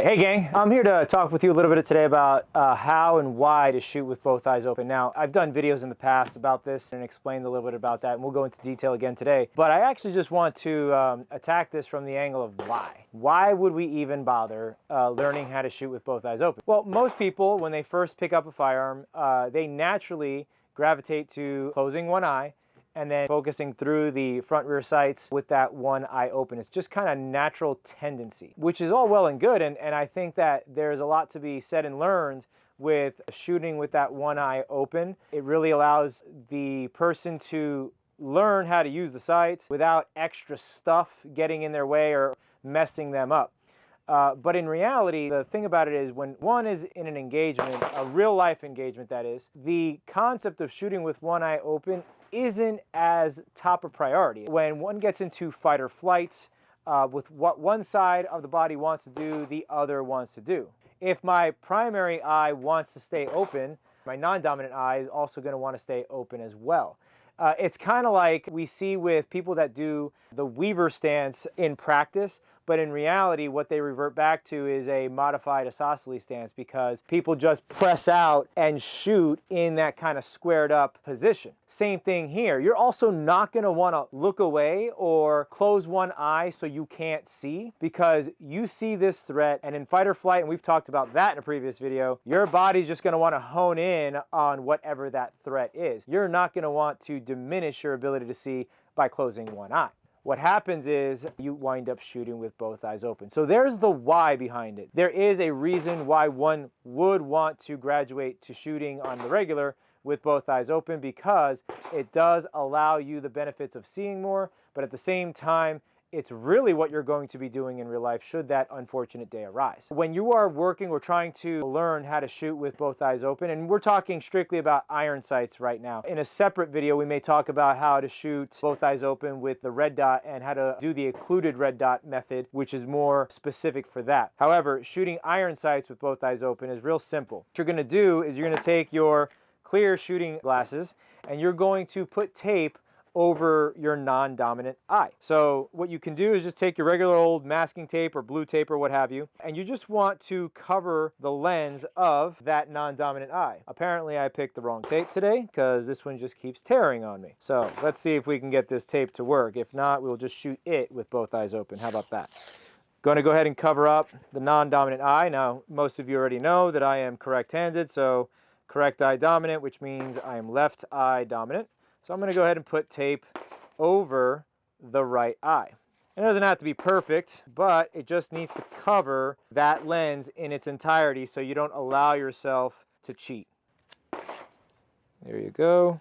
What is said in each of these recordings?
Hey gang, I'm here to talk with you a little bit today about how and why to shoot with both eyes open. Now, I've done videos in the past about this and explained a little bit about that, and we'll go into detail again today. But I actually just want to attack this from the angle of why. Why would we even bother learning how to shoot with both eyes open? Well, most people, when they first pick up a firearm, they naturally gravitate to closing one eye and then focusing through the front rear sights with that one eye open. It's just kind of natural tendency, which is all well and good. And I think that there's a lot to be said and learned with shooting with that one eye open. It really allows the person to learn how to use the sights without extra stuff getting in their way or messing them up. But in reality, the thing about it is when one is in an engagement, a real life engagement that is, the concept of shooting with one eye open isn't as top a priority. When one gets into fight or flight, with what one side of the body wants to do, the other wants to do. If my primary eye wants to stay open, my non-dominant eye is also going to want to stay open as well. It's kind of like we see with people that do the Weaver stance in practice, but in reality, what they revert back to is a modified isosceles stance because people just press out and shoot in that kind of squared up position. Same thing here. You're also not going to want to look away or close one eye so you can't see because you see this threat, and in fight or flight, and we've talked about that in a previous video, your body's just going to want to hone in on whatever that threat is. You're not going to want to diminish your ability to see by closing one eye. What happens is you wind up shooting with both eyes open. So there's the why behind it. There is a reason why one would want to graduate to shooting on the regular with both eyes open, because it does allow you the benefits of seeing more, but at the same time, it's really what you're going to be doing in real life should that unfortunate day arise. When you are working or trying to learn how to shoot with both eyes open, and we're talking strictly about iron sights right now. In a separate video, we may talk about how to shoot both eyes open with the red dot and how to do the occluded red dot method, which is more specific for that. However, shooting iron sights with both eyes open is real simple. What you're gonna do is you're gonna take your clear shooting glasses and you're going to put tape over your non-dominant eye. So what you can do is just take your regular old masking tape or blue tape or what have you, and you just want to cover the lens of that non-dominant eye. Apparently I picked the wrong tape today because this one just keeps tearing on me. So let's see if we can get this tape to work. If not, we'll just shoot it with both eyes open. How about that? Going to go ahead and cover up the non-dominant eye. Now, most of you already know that I am correct-handed, so correct eye dominant, which means I am left eye dominant. So I'm going to go ahead and put tape over the right eye. It doesn't have to be perfect, but it just needs to cover that lens in its entirety so you don't allow yourself to cheat. There you go.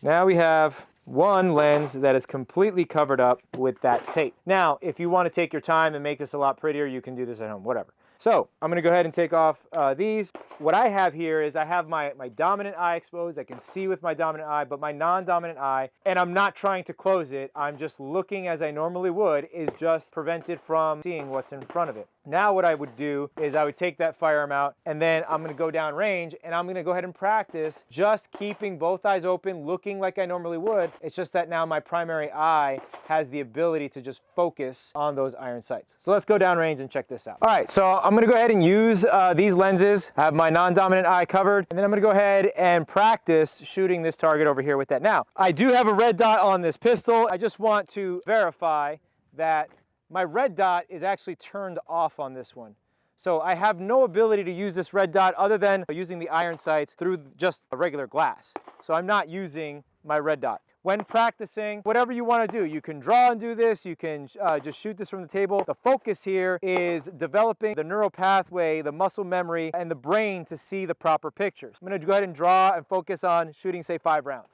Now we have one lens that is completely covered up with that tape. Now, if you want to take your time and make this a lot prettier, you can do this at home, whatever. So I'm going to go ahead and take off these. What I have here is I have my dominant eye exposed. I can see with my dominant eye, but my non-dominant eye, and I'm not trying to close it, I'm just looking as I normally would, is just prevented from seeing what's in front of it. Now what I would do is I would take that firearm out, and then I'm going to go down range, and I'm going to go ahead and practice just keeping both eyes open, looking like I normally would. It's just that now my primary eye has the ability to just focus on those iron sights. So let's go down range and check this out. All right, so I'm going to go ahead and use these lenses, have my non-dominant eye covered, and then I'm going to go ahead and practice shooting this target over here with that. Now, I do have a red dot on this pistol. I just want to verify that my red dot is actually turned off on this one. So I have no ability to use this red dot other than using the iron sights through just a regular glass. So I'm not using my red dot. When practicing, whatever you want to do, you can draw and do this, you can just shoot this from the table. The focus here is developing the neural pathway, the muscle memory, and the brain to see the proper pictures. I'm going to go ahead and draw and focus on shooting, say, 5 rounds.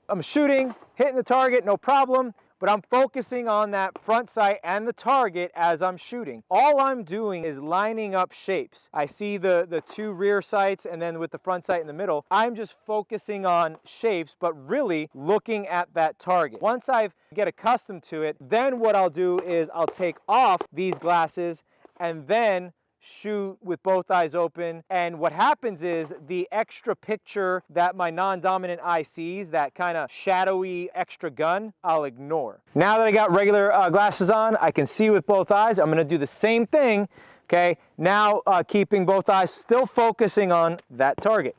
I'm shooting, hitting the target, no problem, but I'm focusing on that front sight and the target as I'm shooting. All I'm doing is lining up shapes. I see the two rear sights and then with the front sight in the middle, I'm just focusing on shapes, but really looking at that target. Once I get accustomed to it, then what I'll do is I'll take off these glasses and then shoot with both eyes open. And what happens is the extra picture that my non-dominant eye sees, that kind of shadowy extra gun, I'll ignore. Now that I got regular glasses on, I can see with both eyes. I'm gonna do the same thing, okay? Now keeping both eyes still focusing on that target.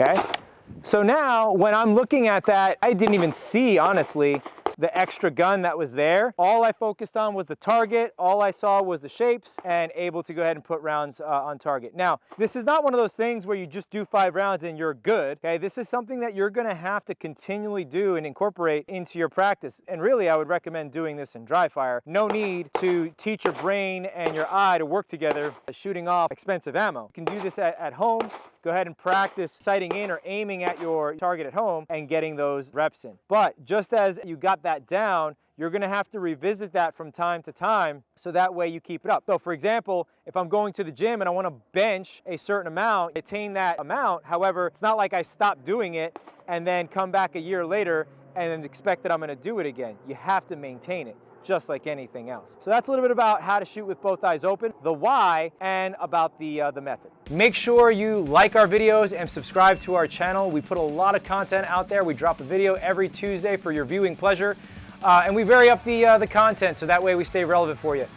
Okay, so now when I'm looking at that, I didn't even see, honestly, the extra gun that was there. All I focused on was the target. All I saw was the shapes and able to go ahead and put rounds on target. Now, this is not one of those things where you just do 5 rounds and you're good, okay? This is something that you're gonna have to continually do and incorporate into your practice. And really, I would recommend doing this in dry fire. No need to teach your brain and your eye to work together shooting off expensive ammo. You can do this at home. Go ahead and practice sighting in or aiming at your target at home and getting those reps in. But just as you got that down, you're gonna have to revisit that from time to time so that way you keep it up. So for example, if I'm going to the gym and I wanna bench a certain amount, attain that amount, however, it's not like I stop doing it and then come back a year later and then expect that I'm gonna do it again. You have to maintain it, just like anything else. So that's a little bit about how to shoot with both eyes open, the why, and about the method. Make sure you like our videos and subscribe to our channel. We put a lot of content out there. We drop a video every Tuesday for your viewing pleasure. And we vary up the content so that way we stay relevant for you.